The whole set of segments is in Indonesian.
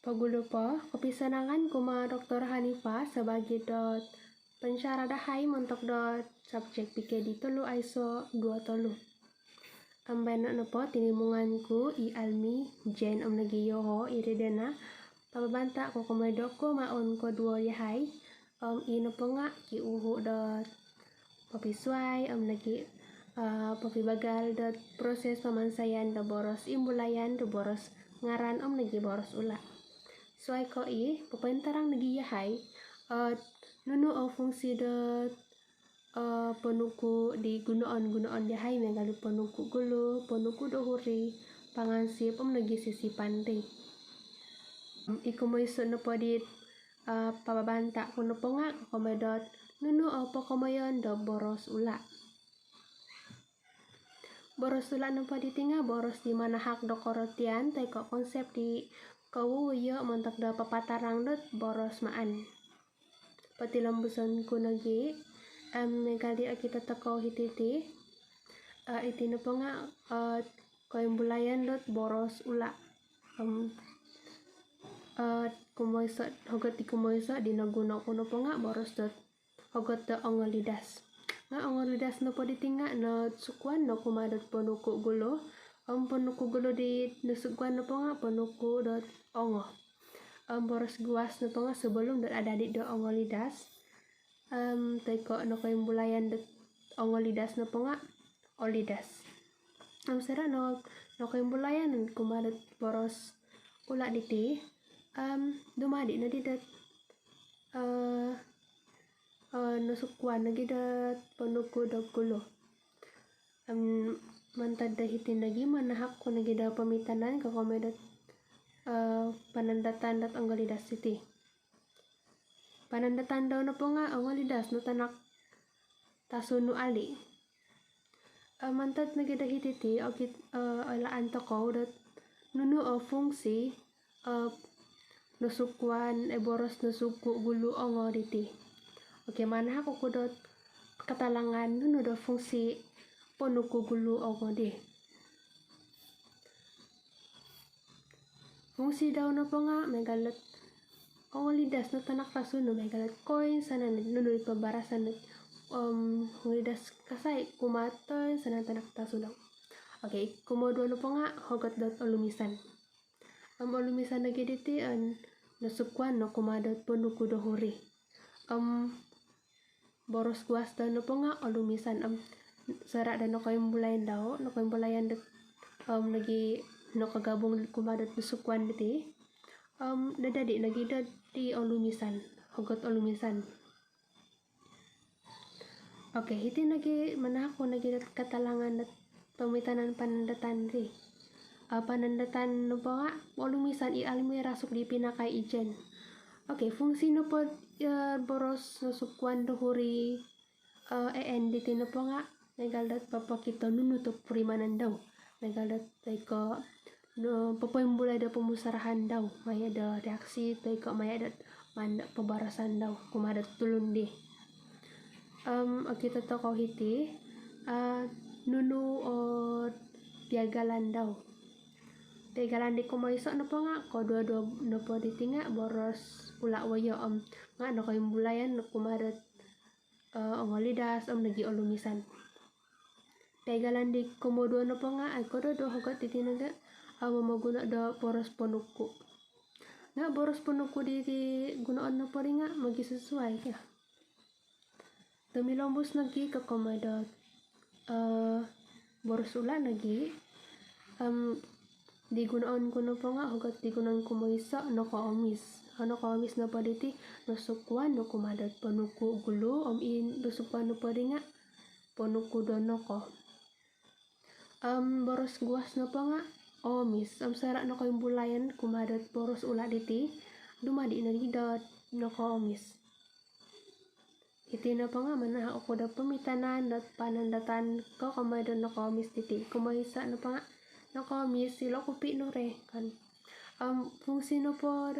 Pagulupo, kepisenangan kuma Dr. Hanifah sebagai pensyarah dahai untuk subjek PKD telu ISO 2 telu. Ambenak nopo tinimunganku i almi jen omnegi yoho iridena pababanta ko komedoko maon ko duo yahai i nopo nga ki uhu papisuai omnegi papibagal proses pamansayan boros imbulayan boros ngaran omnegi boros ula. Suai ko papentarang negi yahai nunu fungsi penuku di gunoon yahai megalu penuku gulu penuku dohuri pangansip negi sisi pandai iku moiso nopo di pababanta kuno ponga komedot nunu pokomoyon boros ula nopo ditinga boros di mana hak dokorotian teko konsep di kau yo montak papatarang boros maan patilambusan kunagi megali kita teko hititi iti nopo nga koimbulayan boros ula kumoiso hogot di naguno kuno ponga boros hogot ongolidas nga ongolidas nopo ditinga no sukuan no kumadot penuku gulu penuku gulu di nusukuan nopo nga penuku ongo boros guas nopo nga sebelum ada di ongolidas teko no koimbulayan ongolidas nopo nga olidas sera no koimbulayan kumadot boros ula diti dumadi na didat nusukuan lagi penuku gulu mantad hitin lagi manahak ko lagi pemitanan ke komedot panandatan ongolidas siti panandatan nopo nga ongolidas no tanak tasunu ali mantad lagi hititi olaan toko nunu fungsi nusukuan boros nusuku gulu ongo diti mana aku kudot katalangan nunu fungsi penuku gulu ongo di fungsi daun nopo nga megalet ongolidas no tanak tasunu megalet koin sana nunu di pembarasan ongolidas kasai kumaton sana tanak tasunu kumodo nopo nga hogot olumisan olumisan lagi diti nusukuan no kumadot penuku dohuri boros guas nopo nga olumisan serak dan no koimbulayan lagi no kagabung kumadot nusukuan diti dadadi lagi di olumisan hogot olumisan hitin lagi manako lagi katalangan pemitanan panandatan di panandatan nopo nga olumisan i almi rasuk di pinakai ijen fungsi nopo boros nusukuan dohuri diti nopo nga megaldat papa kita nunu to perimanan daw megaldat teko no pepoimbulai pemusarahan daw maya reaksi teko maya mandak pembarasan daw kumadat tulun di kita toko hiti nunu piagalan daw piagalan di kumoiso nopo nga ko dua nopo ditinga boros ula wayo nga no koimbulayan no kumadat ongolidas lagi olumisan piagalan di komodo nopo nga ko do hogot ditinaga mamaguna boros penuku nga boros penuku di gunoon nopo ri nga magi sesuai ya tumilombus lagi ke komedot boros ula lagi digunaon kuno po nga hogot digunaon kumoiso no koomis no paditi nusukuan no kumadot penuku gulu nusukuan no nga penuku donoko boros guas no po nga omis serak no koimbulayan kumadot boros ula diti dumadi na didot no koomis iti na pa nga mana ako pemitanan panandatan ko komedot no koomis diti kumoisa no pa nga no komis silo kupi no re kan fungsi no po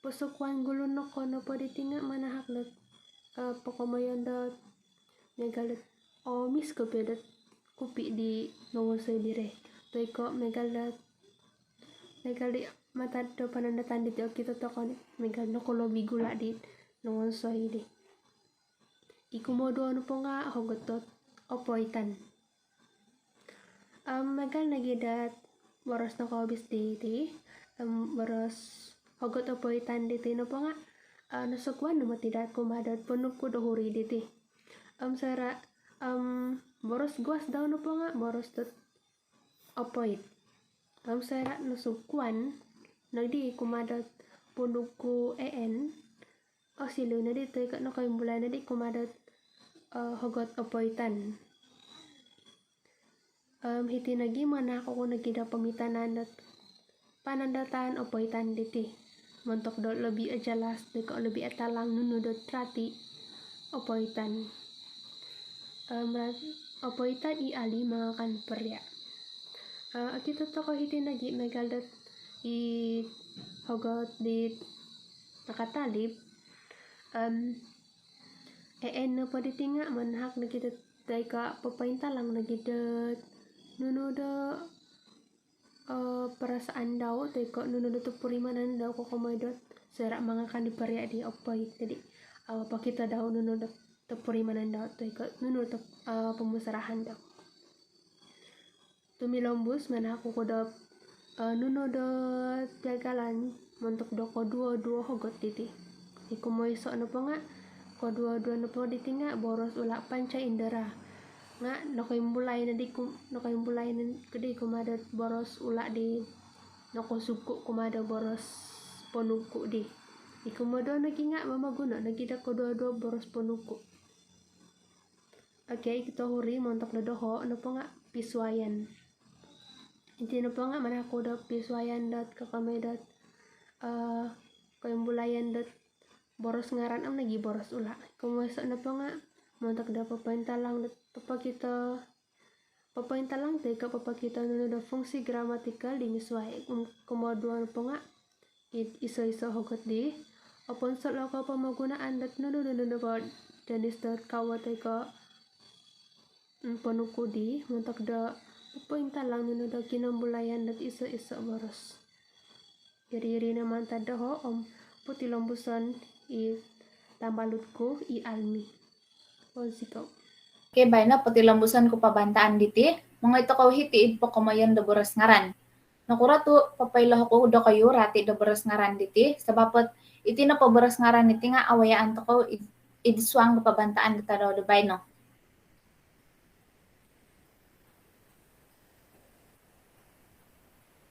pusukuan gulu no ko no po ditinga manahak pokomayon megalet omis ko pedat kupi di ngawasay dire toy ko megalet mata do pananda tandi to kita to kon megal no kolo bigula dit nongon soy di iku modo no ponga hogotot opoitan megal nagidat boros no ko bis di boros hogot opoitan di no ponga nasukuan no tidak kumadat punuk ku dohuri di sera boros guas daw no ponga boros tot opoit sera nasukuan nagdi kumadat punuk ku silo na di to no kay mulai na di kumadat hogot opoitan hiti nagi mana ako nagida pamitanan at panandatan opoitan diti montok do lebih jelas deko lebih atalang nunudot trati opoitan opoitan i ali mangakan perya kita toko hiti nagi megaldat i hogot di nakatalip no pa ditinga manhak na kita taika papaintalang nagidat nunudo perasaan daw taika nunudo tupurimanan daw ko kumaidot serak mangakan di perya di opoit jadi apa kita daw nunudo tupurimanan daw taika nunudo pemusarahan daw tumilombus manhak ko kodop nunudo tiagalan montok doko dua hogot diti iku moiso ano pa nga ko dua no po ditinga boros ula panca indera nga nakoy mulay na kedi kumadat boros ula di nako suku kumada boros ponuku di iku modo nagi nga mamaguna nagida ko dua boros ponuku kita huri montok na doho no po nga piswayan inti no po nga mana ko do piswayan dat kakamedat kayambulayan dat boros ngaran am lagi boros ula kumuasa na pa nga montak da papaintalang papa kita teka papa kita nuno fungsi gramatikal di misway kemoduan pa nga iso hogot di apon sa loko pamagunaan dat nuno pa danis dat kawa teka panuku di montak da papaintalang nuno da kinambulayan dat iso boros iri naman tada ho puti lombusan i tambalutku i almi sikaw Okay, bay na pati lambusan ko pabantaan diti mga ito kaw hiti po kamayan da boras ngaran nakura to papailah ko do kayo rati da boras ngaran diti sabapot iti na paboras ngaran iti nga awayaan to ko idiswang pabantaan dita daw da bay no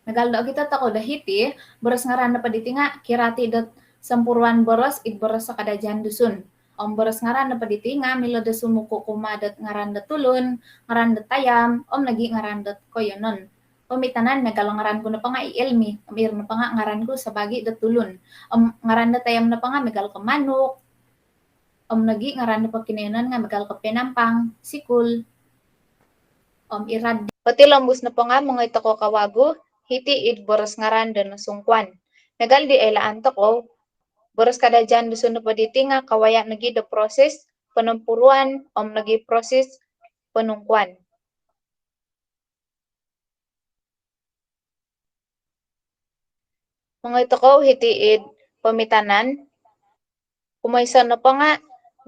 nagaldo kita tako da hiti boras ngaran na paditi nga kirati dat sampuruan boros id boros sa kadajan dusun boros ngaran na paditi nga milo da sumuko kumadat ngaran da tulun ngaran da tayam lagi ngaran da koyonon pamitanan nagalo ngaran ko na pa nga ielmi amir na pa nga ngaran ko sa bagi da tulun ngaran da tayam na pa nga megal ka manok nagi ngaran da pa kinayonon nga megal ka penampang sikul irad pati lambus na pa nga mga ito ko kawago hiti id boros ngaran da nasungkwan nagal di elaan to ko boros kada jan dusun pa diti nga kawaya nagi the proses penumpuruan nagi proses penungkuan mga ito ko hitiid pamitanan kumaysa na pa nga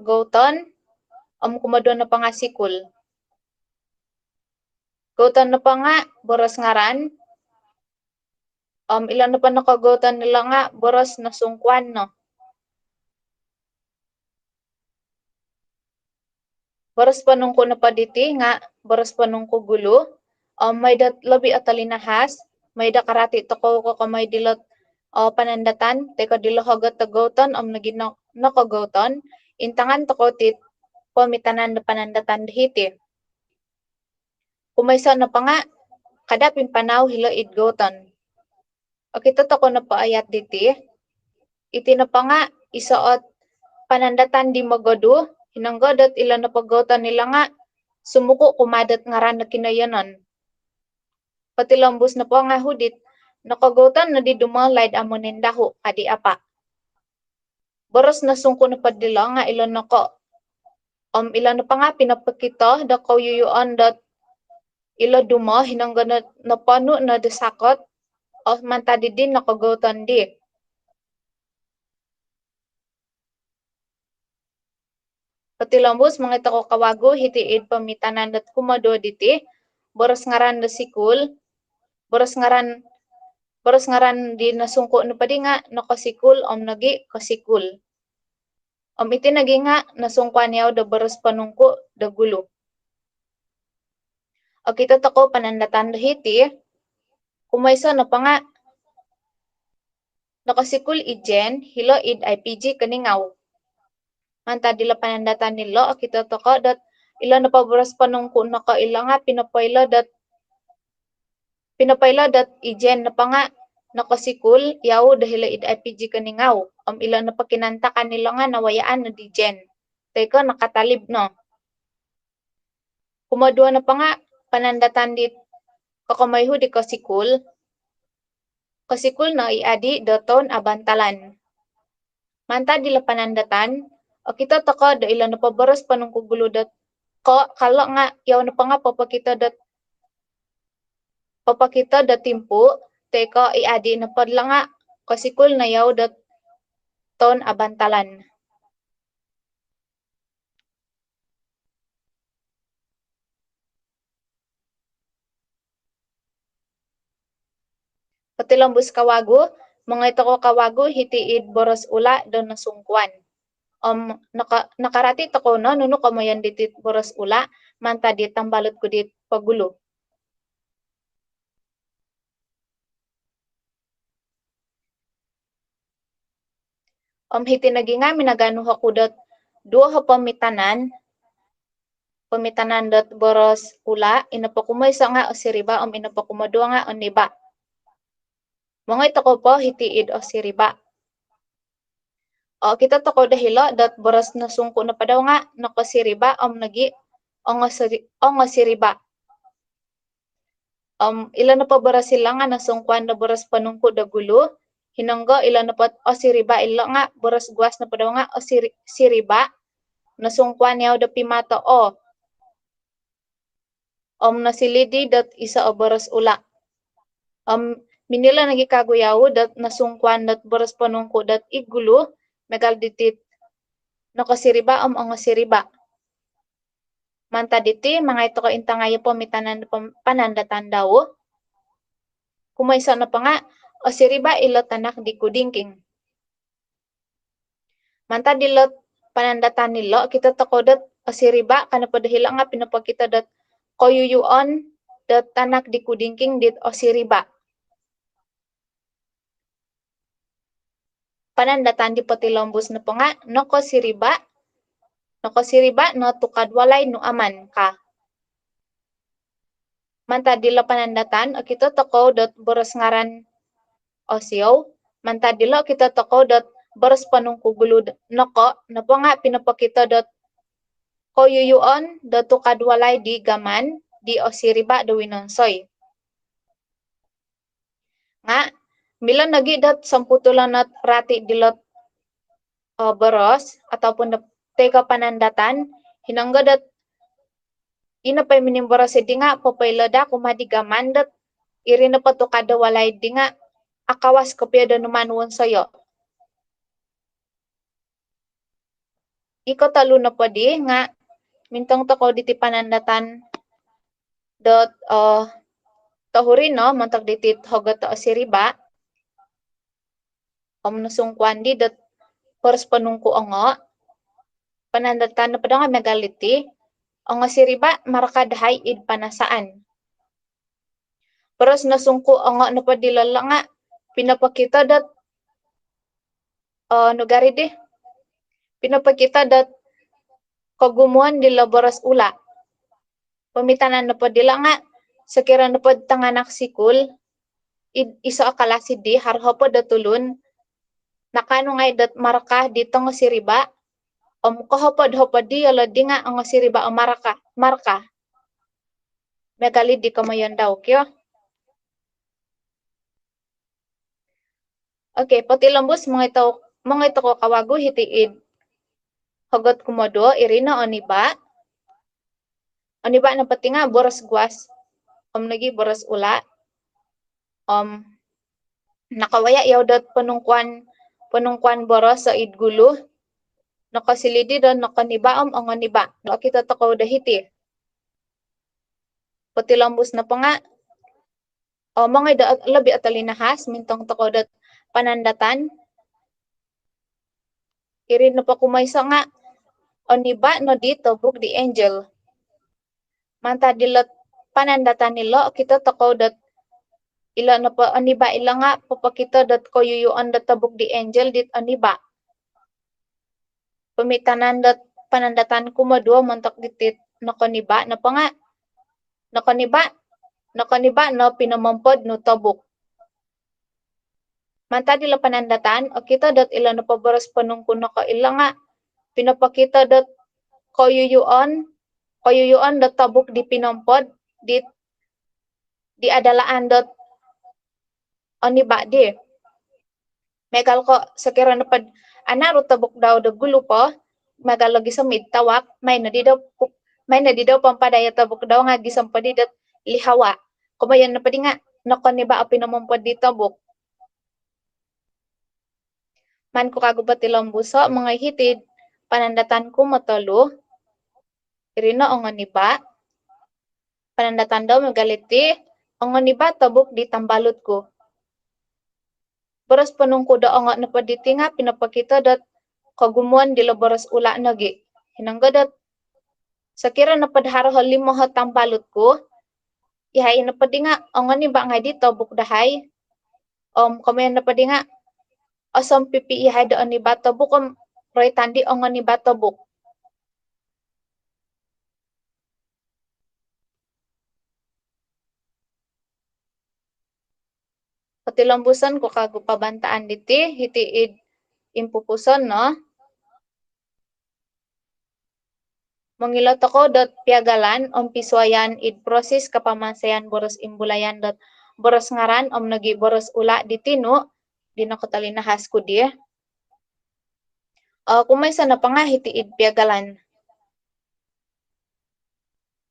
gauton kumado na pa nga sikul gauton na pa nga boros ngaran ilan na pa nakagotan nila nga boros na sungkwan no boros panungko na pa diti nga boros panungko gulo may dat labi atalinahas may da karati to ko may dilot panandatan teka dilo hagot tagoton naging nakagoton intangan to ko tit pamitanan da panandatan dihiti kumaysa na pa nga kadapin panaw hilo idgoton kita to ko na paayat diti iti na pa nga isuot panandatan di magodu hinanggodot ilan na pagotan nila nga sumuko kumadat ngaran na kinayanon pati lambus na pa nga hudit nakagotan na di dumalayd amonin daho adi apa boros na sungko na padila nga ilan na ko ilan na pa nga pinapakita da kauyuyuan dat ila duma hinanggodot na pano na desakot o mantadi din nakagoton di. Patilombus mangita ko kawago hitiid pamitanan dat kumado diti boros ngaran da sikul boros ngaran di nasungko no padi nga nakasikul om nagi kasikul. Om iti nagi nga nasungkuan yaw da boros panungko da gulo. O kita tako panandatan da hiti kumaysa na pa nga nakasikul ijen hilo id IPG kaningaw. Manta dila panandatan nilo o kita tako dat ila na paboros panungko naka ila nga pinapayla dat ijen na pa nga nakasikul yaw dahil id IPG kaningaw. Ila na pakinanta kanila nga nawayaan na di jen. Teka nakatalib no. Kumadua na pa nga panandatan dit kakamayho di kasikul. Kasikul na iadi daton abantalan. Manta dila panandatan o kita taka da ila na paboros panungkugulo dat ko kala nga yaw na pa nga papakita da timpo teka iadi na padla nga kasikul na yaw dat ton abantalan. Patilombus kawago, mga ito ko kawago hitiid boros ula do nasungkuan. Nakarati ako no, nuno ko mayan ditit boros ula, manta dit tambalot ko dit pagulo. Hiti nagi nga minagano ako dat duo ha pamitanan dat boros ula, inapakumaysa nga o siriba, inapakumadua nga o niba. Mga ito ko po hitiid o siriba. O kita tako dahilo dat boros na sungko na pa daw nga nakasiriba nagi o nga siriba. Ila na pa boros sila nga nasungkuan na boros panungko da gulo. Hinangga ila na pa o siriba ila nga boros guwas na pa daw nga o siriba. Nasungkuan yaw da pimato o. Nasilidi dat isa o boros ula. Minila nagikaguyaw dat nasungkuan dat boros panungko dat igulo megal ditit nakasiriba ang siriba. Manta diti mga ito ko intangaya pamitanan panandatan daw. Kumaysa na pa nga o siriba ilo tanak di kudingking. Manta dilot panandatan nilo kita tako dat o siriba kana padahila nga pinapakita dat koyuyuon dat tanak di kudingking dit o siriba. Panandatan di patilombus na pa nga noko siriba no tukadwalay no aman ka. Manta dila panandatan o kita tako dot boros ngaran o siyaw. Manta dila kita tako dot boros panungkugulo noko na pa nga pinapakita dot koyuyuon dot tukadwalay di gaman di o siriba do winonsoy. Nga mila nagi dat samputulan at rati dilot boros ataupun teka panandatan hinangga dat ina pay minimboros di nga papaylada kumadi gaman dat iri na pato kada walay di nga akawas kapya da numanuon sayo. Iko talo na pa di nga mintong tako diti panandatan dot tahurin no mantag diti hogat o siriba nasungkuan di dat boros panungko nga panandatan na padang megaliti ang siriba marakadahay id panasaan. Boros nasungko nga napadilala nga pinapakita dat nugari di pinapakita dat kagumuan dila boros ula. Pamitanan napadila nga sakira napad tanganak sikul isa akalasi di harho pa datulun nakano nga dat maraka dito nga siriba kahapad di ala di nga ang siriba ang marka megali di kamayan daw kyo. Okay, patilombus mga ito ko kawago hitiid hagot kumodo irina oniba na pati nga boros guwas nagi boros ula nakawaya yaw dot penungkuan boros sa idguluh nakasilidi dan nakanibaam ang niba no kita takaw dahiti patilambus na pa nga mga da labi at talinahas mintong takaw dat panandatan irin na pa kumaysa nga oniba no dito book the angel manta dilot panandatan nilo kita takaw dat ila na pa oniba ila nga papakita dat koyuyuan dat tabuk the angel dit oniba pamitanan dat panandatan kumadua mantak ditit nakaniba na pa nga nakaniba no pinamampod no tabuk manta dila panandatan o kita dat ila na paboros panungkun na ka ila nga pinapakita dat koyuyuan dat tabuk di pinampod di adalaan dat oniba di megal ko sakira na pad anaro tabuk daw da gulo po megal lagi sa tawak may na di daw pampadaya tabuk daw nga gisampadi dat lihawa kumayan na padi nga nakoniba a pinamampod di tabuk man ko kagubat ilang buso mga hitid panandatan ko matalo irino ang niba panandatan daw magaliti ang niba tabuk di tambalot ko boros panungko da ang napaditi nga pinapakita dat kagumuan dila boros ula nagi hinangga dat sakira napadharo halimo ha tambalot ko ihay napadi nga ang niba nga di tabuk dahay kamayan napadi nga asam pipi ihay da ni batabuk roy tandi ang ni batabuk patilambusan ko kago pabantaan diti hitiid impupuson no mangilot ako dot piagalan piswayan id proses kapamansayan boros imbulayan dot boros ngaran nagi boros ula diti no di nakotalinahas ko di kumaysa na pa nga hitiid piagalan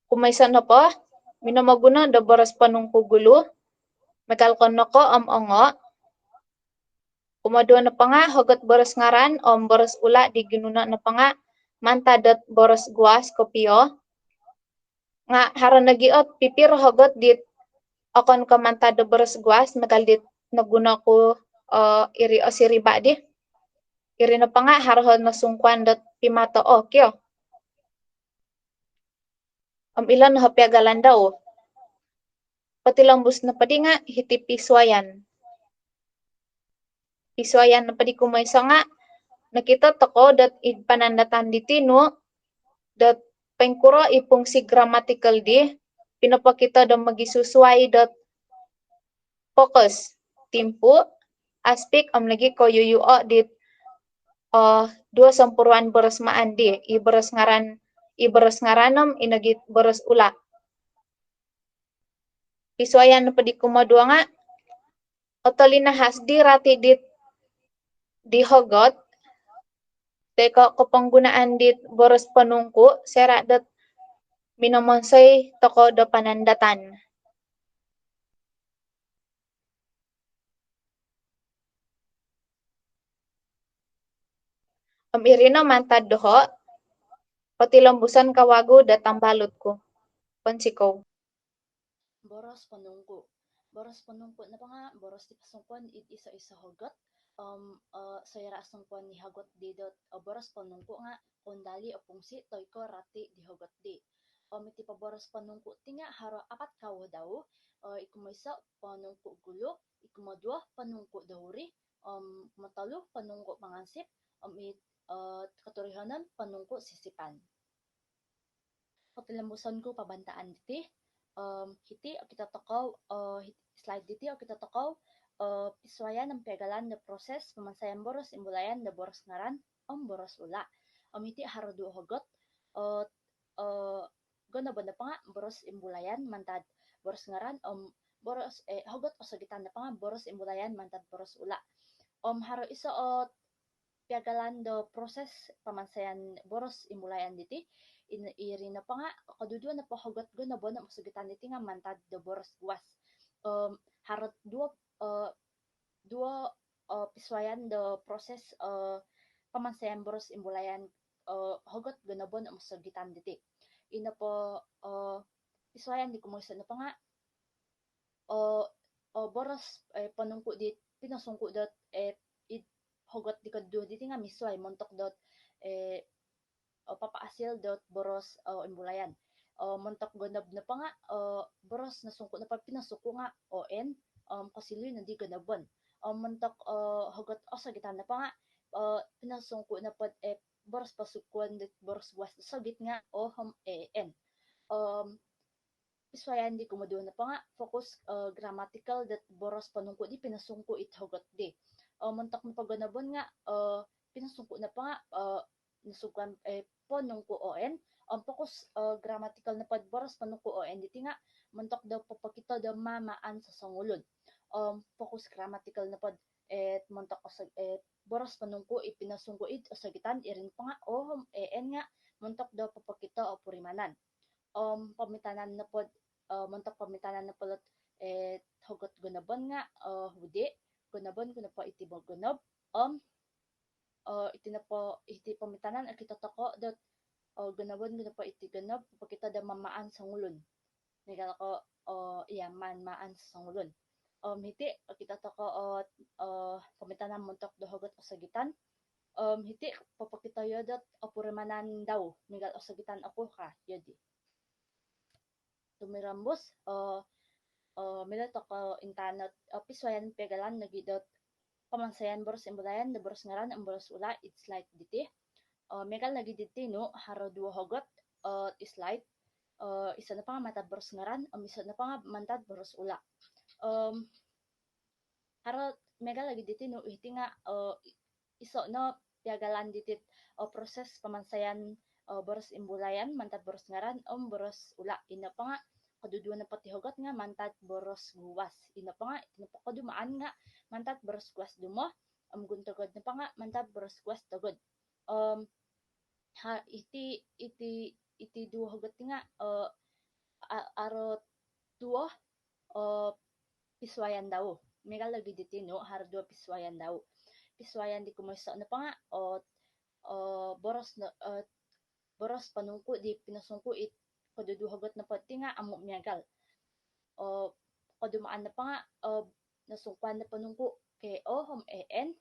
kumaysa na pa minamaguna da boros panungkugulo mekalkon nako ongo kumadua na pa nga hagot boros ngaran boros ula di ginuna na pa nga mantadat boros guas kopio nga haron nagiot pipir hagot dit akon ka mantada boros guas mekal dit naguna ko iri o siriba di iri na pa nga harahon nasungkwan dat pimato kyo ilan na hapiagalan daw patilambus na padi nga hiti piswayan na padi kumaysa nga nakita toko dat id panandatan diti no dat pengkuro ipungsi grammatical di pinapakita da magisusuai dat focus timpu aspek lagi koyuyuo dit dua sempuruan boros maandi i boros ngaranom inagit boros ula piswayan na padi kumadua nga otolinahas di rati dit dihogot teko kapanggunaan dit boros panungku sera dat minamonsoy toko da panandatan irino mantad doho patilambusan kawago da tambalot ko pansikaw boros panungko. Boros panungko na pa nga, boros ti pasungkon it isa-isa hogot. Sayara asungkon ni hagot di dot boros panungko nga kundali o pungsi toy ko rati di hogot di. Iti pa boros panungko ti nga haro apat kawo daw. Ikumaysa panungko gulo, ikumadua panungko dahuri, matalo panungko pangansip, katurihanan panungko sisipan. Patilambusan ko pabantaan diti hiti kita takaw slide diti kita takaw piswayan ng pegalan na proses pamansayan boros imbulayan na boros ngaran boros ula hiti harado hagot gona ba na pa nga boros imbulayan mantad boros ngaran boros hagot o sagitan na pa nga boros imbulayan mantad boros ula haro iso piagalan do proses pamansayan boros imbulayan diti iri na pa nga kadudua na pa hagot go na bona masugitan iti nga mantad do boros guas harot duo dua piswayan the proses pamansayan boros imbulayan hogot ganabon ang masagitan diti. Ina po piswayan di kumuisa na pa nga boros panungku di pinasungku dot it hogot di kadua diti nga misway montok dot papaasil dot boros imbulayan. Montok ganab na pa nga boros na sungko na pa pinasuko nga ON kasiloy na di ganabon. Montok hogot sagitan na pa nga pinasungko na pa boros pasukuan dit boros was sagit nga o EN. Piswayan di kumudo na pa nga focus grammatical that boros panungko di pinasungko it hogot di. Montok na paganabon nga pinasungko na pa nga nasukan ponungko ON focus grammatical na boros panungko ON diti nga montok daw papakita daw mamaan sa sangulod. Focus grammatical na pod montok boros panungko ipinasungko it sagitan irin pa nga o EN nga montok daw papakita o purimanan. Pamitanan na pod montok pamitanan na pod hogot gunabon nga hudi gunabon kuna pa iti gunab iti na po iti pamitanan at kita toko dot gunabon kuna pa iti ganab papakita da mamaan sa ngulon nigal ko iyaman maan sa ngulon hiti kita toko pamitanan montok do hogot sagitan hiti papakita yo dot purimanan daw nigal sagitan ako ka yodi tumirambos mila toko intanot piswayan pegalan nagidot pamansayan boros imbulayan the boros ngaran ang boros ula it's like diti megal lagi diti no haro duo hogot slide isa na pa nga matad boros ngaran isa na pa nga mantad boros ula haro megal lagi diti no iti nga iso no piagalan diti proses pamansayan boros imbulayan mantad boros ngaran boros ula ina pa nga kaduduan na pati hogot nga mantad boros guwas ina pa nga itinupakodumaan nga mantad boros guwas dumo guntagod na pa nga mantad boros guwas tagod iti duo hogot nga aro duo piswayan daw megal lagi diti no haro duo piswayan daw piswayan di kumaysa na pa nga boros na boros panungko di pinasungko it kaduduhagot na pati nga amo miyagal kadumaan na pa nga nasungkwan na panungko kay EN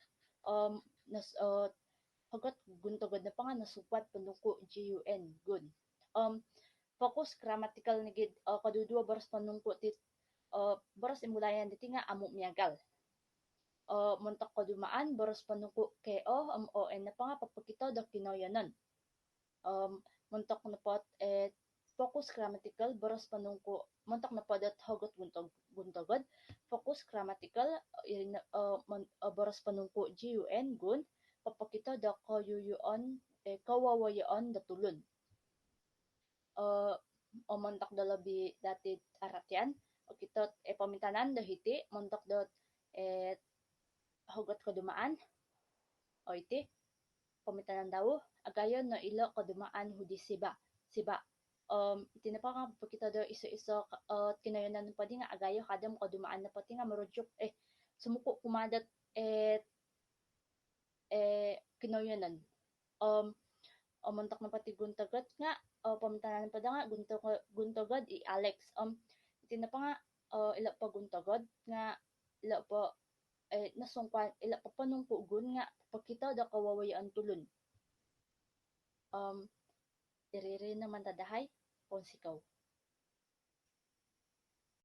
hagot guntagod na pa nga nasupad panungko GUN gun focus grammatical ni gid kadudua boros panungko tit boros imulayan diti nga amo miyagal montok kadumaan boros panungko kay ON na pa nga papakita da kinayanan montok na pot focus grammatical boros panungko montok na padat hogot guntagod focus grammatical boros panungko GUN gun papakita da kayuyuan kawawayan da tulon montok da labi dati aratyan o kitot pamintanan da hiti montok dot hogot kadumaan o iti pamintanan daw agayon no ilo kadumaan hudi siba iti na pa nga pakita do iso-iso kinayonan pa di nga agayo kadam kadumaan na pati nga marudyok sumuko kumadat kinayonan montok na pati guntagot nga pamintanan pa da nga guntagod i Alex iti na pa nga ila pa guntagod nga ila pa nasungkwan ila pa panungko gun nga pakita da kawawayan tulon iriri naman tadahay ponsikaw